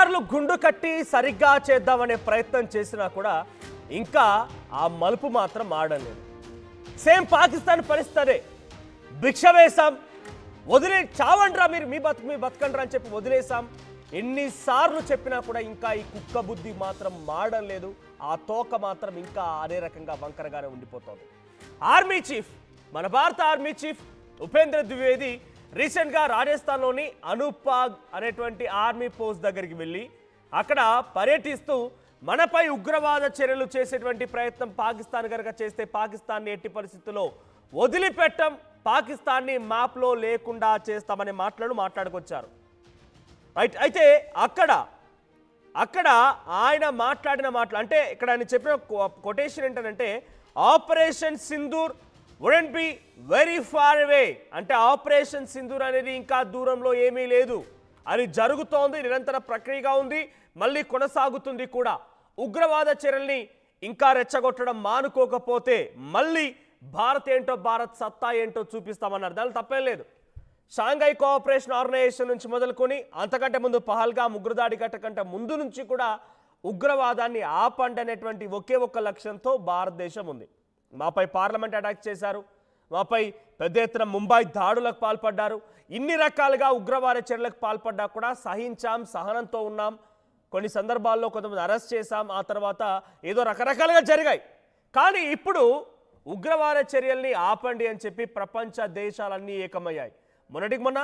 ఎన్నిసార్లు గుండు కట్టి సరిగ్గా చేద్దామనే ప్రయత్నం చేసినా కూడా ఇంకా ఆ మలుపు మాత్రం ఆడలేదు. సేమ్ పాకిస్తాన్ పరిస్థితి. భిక్ష వేశాం, వదిలే చావండ్రా, మీరు మీ బతకండ్రా అని చెప్పి వదిలేసాం. ఎన్నిసార్లు చెప్పినా కూడా ఇంకా ఈ కుక్క బుద్ధి మాత్రం మారడం లేదు. ఆ తోక మాత్రం ఇంకా అదే రకంగా వంకరగానే ఉండిపోతుంది. ఆర్మీ చీఫ్, మన భారత ఆర్మీ చీఫ్ ఉపేంద్ర ద్వివేది రీసెంట్గా రాజస్థాన్లోని అనుపాగ్ అనేటువంటి ఆర్మీ పోస్ట్ దగ్గరికి వెళ్ళి అక్కడ పర్యటిస్తూ మనపై ఉగ్రవాద చర్యలు చేసేటువంటి ప్రయత్నం పాకిస్తాన్ కనుక చేస్తే పాకిస్తాన్ని ఎట్టి పరిస్థితుల్లో వదిలిపెట్టం, పాకిస్తాన్ని మ్యాప్లో లేకుండా చేస్తామనే మాట్లాడుకొచ్చారు. రైట్. అయితే అక్కడ ఆయన మాట్లాడిన మాటలు అంటే ఇక్కడ ఆయన చెప్పిన కొటేషన్ ఏంటంటే operation Sindoor wouldn't be very far away. అంటే ఆపరేషన్ సింధూర్ అనేది ఇంకా దూరంలో ఏమీ లేదు, అది జరుగుతోంది, నిరంతర ప్రక్రియగా ఉంది, మళ్ళీ కొనసాగుతుంది కూడా. ఉగ్రవాద చర్యల్ని ఇంకా రెచ్చగొట్టడం మానుకోకపోతే మళ్ళీ భారత్ ఏంటో, భారత్ సత్తా ఏంటో చూపిస్తామన్నారు. దానిలో తప్పేం లేదు. షాంఘై కోఆపరేషన్ ఆర్గనైజేషన్ నుంచి మొదలుకొని అంతకంటే ముందు పహల్గామ్ ఉగ్రదాడి కంటే ముందు నుంచి కూడా ఉగ్రవాదాన్ని ఆపండి అనేటువంటి ఒకే ఒక్క లక్ష్యంతో భారతదేశం ఉంది. మాపై పార్లమెంట్ అటాక్ చేశారు, మాపై పెద్ద ఎత్తున ముంబై దాడులకు పాల్పడ్డారు. ఇన్ని రకాలుగా ఉగ్రవాద చర్యలకు పాల్పడ్డా కూడా సహించాం, సహనంతో ఉన్నాం. కొన్ని సందర్భాల్లో కొంతమంది అరెస్ట్ చేశాం, ఆ తర్వాత ఏదో రకరకాలుగా జరిగాయి. కానీ ఇప్పుడు ఉగ్రవాద చర్యల్ని ఆపండి అని చెప్పి ప్రపంచ దేశాలన్నీ ఏకమయ్యాయి. మొన్నటికి మొన్న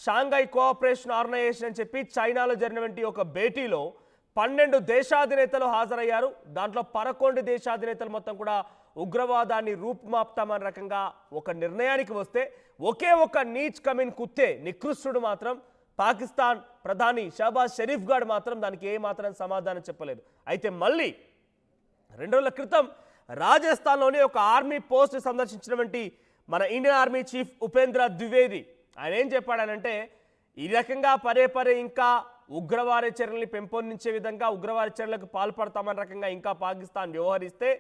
షాంఘై కోఆపరేషన్ ఆర్గనైజేషన్ అని చెప్పి చైనాలో జరిగినటువంటి ఒక భేటీలో 12 దేశాధినేతలు హాజరయ్యారు. దాంట్లో 11 దేశాధినేతలు మొత్తం కూడా ఉగ్రవాదాన్ని రూపుమాపుతామని రకంగా ఒక నిర్ణయానికి వస్తే ఒకే ఒక నీచ్ కమిన్ కుత్తే నికృష్టుడు మాత్రం పాకిస్తాన్ ప్రధాని షహబాజ్ షరీఫ్ గారు మాత్రం దానికి ఏ మాత్రం సమాధానం చెప్పలేదు. అయితే మళ్ళీ 2 రోజుల క్రితం రాజస్థాన్లోని ఒక ఆర్మీ పోస్ట్ సందర్శించినటువంటి మన Indian army chief Upendra Dwivedi ఆయన ఏం చెప్పాడనంటే ఈ రకంగా పదే ఇంకా ఉగ్రవాద చర్యల్ని పెంపొందించే విధంగా ఉగ్రవాద చర్యలకు పాల్పడతామని రకంగా ఇంకా పాకిస్తాన్ వ్యవహరిస్తే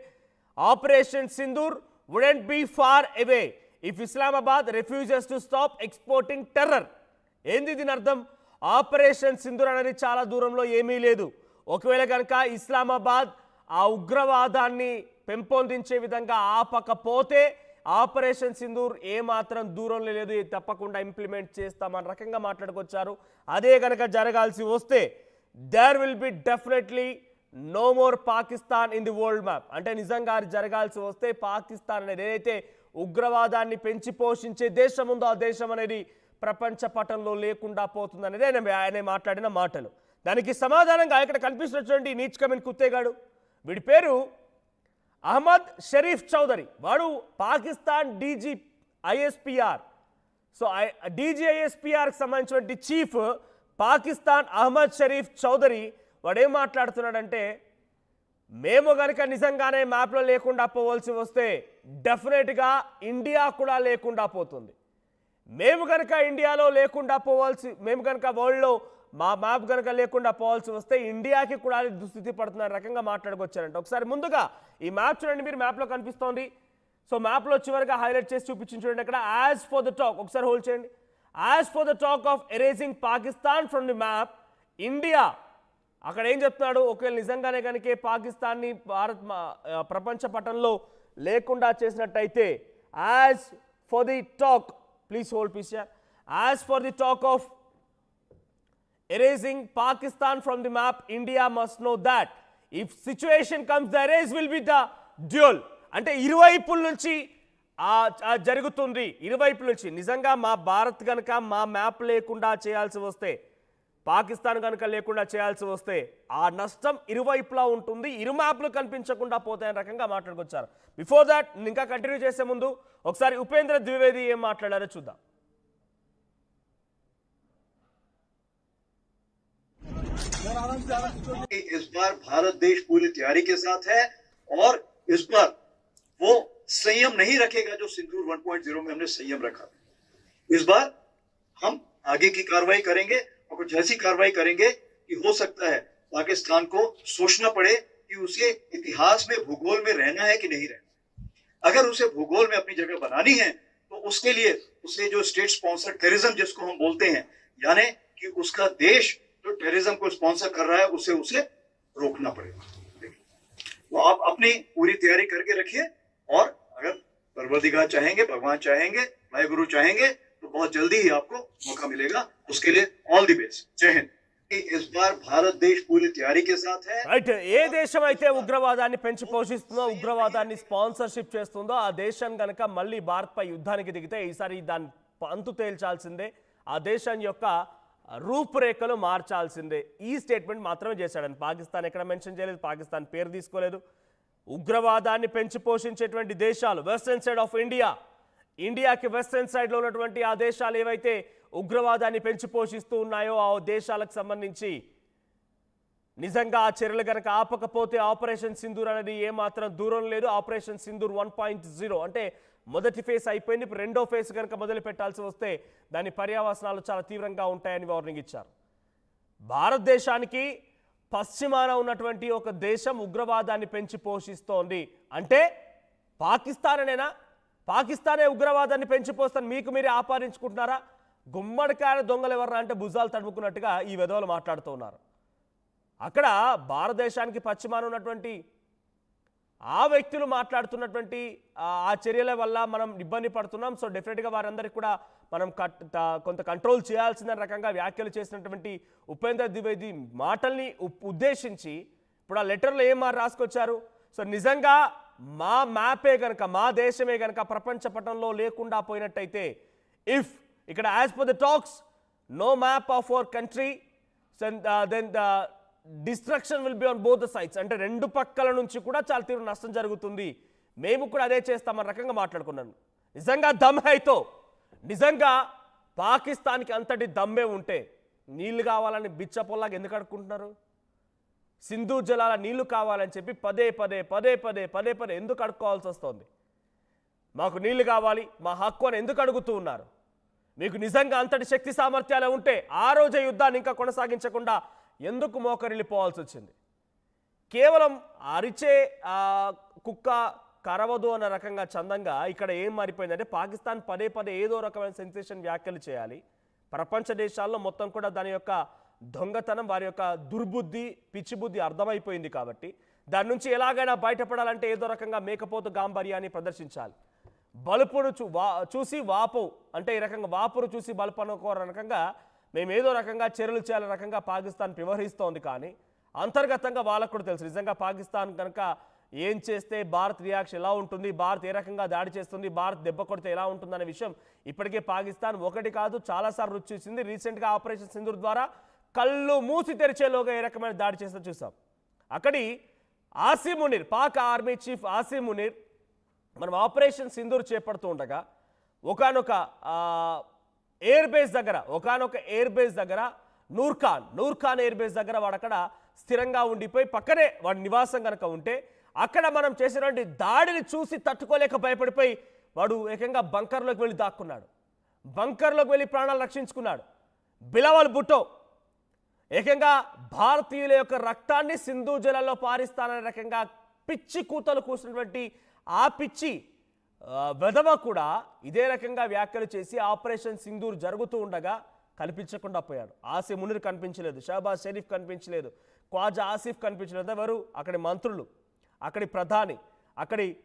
operation Sindoor wouldn't be far away if Islamabad refuses to stop exporting terror. ఏంది దీని అర్థం? ఆపరేషన్ సింధూర్ అనేది చాలా దూరంలో ఏమీ లేదు. ఒకవేళ కనుక ఇస్లామాబాద్ ఆ ఉగ్రవాదాన్ని పెంపొందించే విధంగా ఆపకపోతే ఆపరేషన్ సింధూర్ ఏమాత్రం దూరంలో లేదు, తప్పకుండా ఇంప్లిమెంట్ చేస్తామని రకంగా మాట్లాడుకొచ్చారు. అదే కనుక జరగాల్సి వస్తే there will be definitely no more Pakistan in the world map. అంటే నిజంగా జరగాల్సి వస్తే పాకిస్తాన్ అనేది ఏదైతే ఉగ్రవాదాన్ని పెంచి పోషించే దేశం ఉందో ఆ దేశం అనేది ప్రపంచ పటంలో లేకుండా పోతుంది అనేది ఆయన మాట్లాడిన మాటలు. దానికి సమాధానంగా ఇక్కడ కనిపిస్తున్నటువంటి నీచ్ కమిన్ కుత్తేగాడు, వీడి పేరు అహ్మద్ షరీఫ్ చౌదరి. వాడు పాకిస్తాన్ DGISPR. సో DGISPRకి సంబంధించినటువంటి చీఫ్ పాకిస్తాన్ అహ్మద్ షరీఫ్ చౌదరి. వాడు ఏం మాట్లాడుతున్నాడంటే మేము కనుక నిజంగానే మ్యాప్లో లేకుండా పోవాల్సి వస్తే డెఫినెట్గా ఇండియా కూడా లేకుండా పోతుంది. మేము కనుక ఇండియాలో లేకుండా మేము కనుక వరల్డ్లో మా మ్యాప్ కనుక లేకుండా పోవాల్సి వస్తే ఇండియాకి కూడా దుస్థితి పడుతున్న రకంగా మాట్లాడుకొచ్చారంట. ఒకసారి ముందుగా ఈ మ్యాప్ చూడండి, మీరు మ్యాప్లో కనిపిస్తోంది. సో మ్యాప్లో చివరిగా హైలైట్ చేసి చూపించండి అక్కడ యాజ్ ఫర్ ద టాక్. ఒకసారి హోల్డ్ చేయండి. As for the talk of erasing Pakistan from the map India. అక్కడ ఏం చెప్తున్నాడు? ఒకవేళ నిజంగానే కనుక పాకిస్తాన్ని భారత్ ప్రపంచ పటంలో లేకుండా చేసినట్టయితే as for the talk, please hold peace, as for the talk of erasing Pakistan from the map, India must know that if situation comes, the erase will be the dual. అంటే ఇరువైపుల నుంచి జరుగుతుంది. ఇరువైపుల నుంచి నిజంగా మా భారత్ కనుక మా మ్యాప్ లేకుండా చేయాల్సి వస్తే, పాకిస్తాన్ కనుక లేకుండా చేయాల్సి వస్తే ఆ నష్టం ఇరువైపులా ఉంటుంది, ఇరు మ్యాప్లు కనిపించకుండా పోతాయని రకంగా మాట్లాడుకొచ్చారు. బిఫోర్ దాట్ ఇంకా కంటిన్యూ చేసే ముందు ఒకసారి ఉపేంద్ర ద్వివేది ఏం మాట్లాడారో చూద్దాం. इस बार भारत देश पूरी तैयारी के साथ है और इस बार वो संयम नहीं रखेगा जो सिंदूर 1.0 में हमने संयम रखा। इस बार हम आगे की कार्रवाई करेंगे और कुछ ऐसी कार्रवाई करेंगे कि हो सकता है पाकिस्तान को सोचना पड़े कि उसे इतिहास में भूगोल में रहना है कि नहीं रहना। अगर उसे भूगोल में अपनी जगह बनानी है तो उसके लिए उसे जो स्टेट स्पॉन्सर्ड टेररिज्म जिसको हम बोलते हैं, यानी कि उसका देश जो टेररिज्म को स्पॉन्सर कर रहा है उसे उसे रोकना पड़ेगा। तो आप अपनी पूरी तैयारी करके रखिए, और अगर परवरदिगार चाहेंगे, भगवान चाहेंगे, भाई गुरु चाहेंगे तो बहुत जल्दी ही आपको मौका मिलेगा। उसके लिए ऑल दी बेस्ट। जय हिंद। इस बार भारत देश पूरी तैयारी के साथ है। రైట్, ఏ దేశం అయితే ఉగ్రవాదాన్ని పెంచి పోషిస్తుందో, ఉగ్రవాదాన్ని స్పాన్సర్షిప్ చేస్తుందో ఆ దేశం గనక మళ్ళీ భారత్పై యుద్ధానికి దిగితే ఈసారి దాని అంతు తేల్చాల్సిందే, ఆ దేశం యొక్క రూపురేఖలు మార్చాల్సిందే. ఈ స్టేట్మెంట్ మాత్రమే చేశాడని పాకిస్తాన్ ఎక్కడ మెన్షన్ చేయలేదు, పాకిస్తాన్ పేరు తీసుకోలేదు. ఉగ్రవాదాన్ని పెంచి పోషించేటువంటి దేశాలు వెస్టర్న్ సైడ్ ఆఫ్ ఇండియా, ఇండియాకి వెస్టర్న్ సైడ్లో ఉన్నటువంటి ఆ దేశాలు ఏవైతే ఉగ్రవాదాన్ని పెంచి పోషిస్తూ ఉన్నాయో ఆ దేశాలకు సంబంధించి నిజంగా ఆ చర్యలు కనుక ఆపకపోతే ఆపరేషన్ సింధూర్ అనేది ఏమాత్రం దూరం లేదు. ఆపరేషన్ సింధూర్ 1.0 అంటే మొదటి ఫేజ్ అయిపోయింది. ఇప్పుడు రెండో ఫేజ్ కనుక మొదలు పెట్టాల్సి వస్తే దాని పర్యవసనాలు చాలా తీవ్రంగా ఉంటాయని వార్నింగ్ ఇచ్చారు. భారతదేశానికి పశ్చిమాన ఉన్నటువంటి ఒక దేశం ఉగ్రవాదాన్ని పెంచి పోషిస్తోంది అంటే పాకిస్తానేనా? పాకిస్తానే ఉగ్రవాదాన్ని పెంచిపోస్తాను మీకు మీరే ఆపాదించుకుంటున్నారా? గుమ్మడికాయ దొంగలు ఎవరా అంటే భుజాలు తడుముకున్నట్టుగా ఈ వెధవలు మాట్లాడుతూ ఉన్నారు. అక్కడ భారతదేశానికి పశ్చిమాన ఉన్నటువంటి ఆ వ్యక్తులు మాట్లాడుతున్నటువంటి ఆ చర్యల వల్ల మనం ఇబ్బంది పడుతున్నాం. సో డెఫినెట్గా వారందరికీ కూడా మనం కొంత కంట్రోల్ చేయాల్సిన రకంగా వ్యాఖ్యలు చేసినటువంటి ఉపేంద్ర ద్వివేది మాటల్ని ఉద్దేశించి ఇప్పుడు ఆ లెటర్లో ఏం రాసుకొచ్చారు? సో నిజంగా మా మ్యాపే కనుక, మా దేశమే కనుక ప్రపంచ పటంలో లేకుండా పోయినట్టయితే, ఇఫ్ ఇక్కడ as per the talks no map of our country then the destruction will be on both the sides, అంటే రెండు పక్కల నుంచి కూడా చాలా తీవ్ర నష్టం జరుగుతుంది, మేము కూడా అదే చేస్తామన్న రకంగా మాట్లాడుకున్నాను. నిజంగా దమ్ హైతో, నిజంగా పాకిస్తాన్కి అంతటి దమ్మే ఉంటే నీళ్లు కావాలని బిచ్చపొల్లాగా ఎందుకు అడుక్కుంటున్నారు? సింధు జలాల నీళ్లు కావాలని చెప్పి పదే పదే పదే పదే పదే పదే ఎందుకు అడుక్కోవాల్సి వస్తుంది? మాకు నీళ్లు కావాలి, మా హక్కు అని ఎందుకు అడుగుతూ ఉన్నారు? మీకు నిజంగా అంతటి శక్తి సామర్థ్యాలు ఉంటే ఆ రోజే యుద్ధాన్ని ఇంకా కొనసాగించకుండా ఎందుకు మోకరిల్లిపోవాల్సి వచ్చింది? కేవలం అరిచే కుక్క కరవదు అన్న రకంగా చందంగా ఇక్కడ ఏం మారిపోయిందంటే పాకిస్తాన్ పదే పదే ఏదో రకమైన సెన్సేషన్ వ్యాఖ్యలు చేయాలి. ప్రపంచ దేశాల్లో మొత్తం కూడా దాని యొక్క దొంగతనం, వారి యొక్క దుర్బుద్ధి, పిచ్చిబుద్ధి అర్థమైపోయింది. కాబట్టి దాని నుంచి ఎలాగైనా బయటపడాలంటే ఏదో రకంగా మేకపోతు గాంభీర్యాన్ని ప్రదర్శించాలి. బలుపును చూసి వాపు, అంటే ఈ రకంగా వాపును చూసి బలుపు అనుకోర రకంగా మేము ఏదో రకంగా చర్యలు చేయాలనే రకంగా పాకిస్తాన్ వ్యవహరిస్తోంది. కానీ అంతర్గతంగా వాళ్ళకు కూడా తెలుసు నిజంగా పాకిస్తాన్ కనుక ఏం చేస్తే భారత్ రియాక్షన్ ఎలా ఉంటుంది, భారత్ ఏ రకంగా దాడి చేస్తుంది, భారత్ దెబ్బ కొడితే ఎలా ఉంటుందనే విషయం ఇప్పటికే పాకిస్తాన్ ఒకటి కాదు చాలాసార్లు రుచి చూసింది. రీసెంట్గా ఆపరేషన్ సింధూర్ ద్వారా కళ్ళు మూసి తెరిచేలోగా ఏ రకమైన దాడి చేస్తే చూసాం. అక్కడి ఆసిమ్ మునీర్, పాక్ ఆర్మీ చీఫ్ ఆసిమ్ మునీర్ మనం ఆపరేషన్ సింధూర్ చేపడుతూ ఉండగా ఒకనొక ఎయిర్ బేస్ దగ్గర నూర్ఖాన్ ఎయిర్ బేస్ దగ్గర వాడు అక్కడ స్థిరంగా ఉండిపోయి పక్కనే వాడి నివాసం కనుక ఉంటే అక్కడ మనం చేసినటువంటి దాడిని చూసి తట్టుకోలేక భయపడిపోయి వాడు ఏకంగా బంకర్లోకి వెళ్ళి దాక్కున్నాడు. బంకర్లోకి వెళ్ళి ప్రాణాలు రక్షించుకున్నాడు. బిలావల్ భుట్టో ఏకంగా భారతీయుల యొక్క రక్తాన్ని సింధు జలాల్లో పారిస్తాననే రకంగా పిచ్చి కూతలు కూసినటువంటి ఆ పిచ్చి వెధవ కూడా ఇదే రకంగా వ్యాఖ్యలు చేసి ఆపరేషన్ సింధూర్ జరుగుతూ ఉండగా కనిపించకుండా పోయాడు. ఆసిమ్ మునీర్ కనిపించలేదు, షహబాజ్ షరీఫ్ కనిపించలేదు, ఖ్వాజా ఆసిఫ్ కనిపించలేదు. ఎవరు? అక్కడి మంత్రులు, అక్కడి ప్రధాని, అక్కడి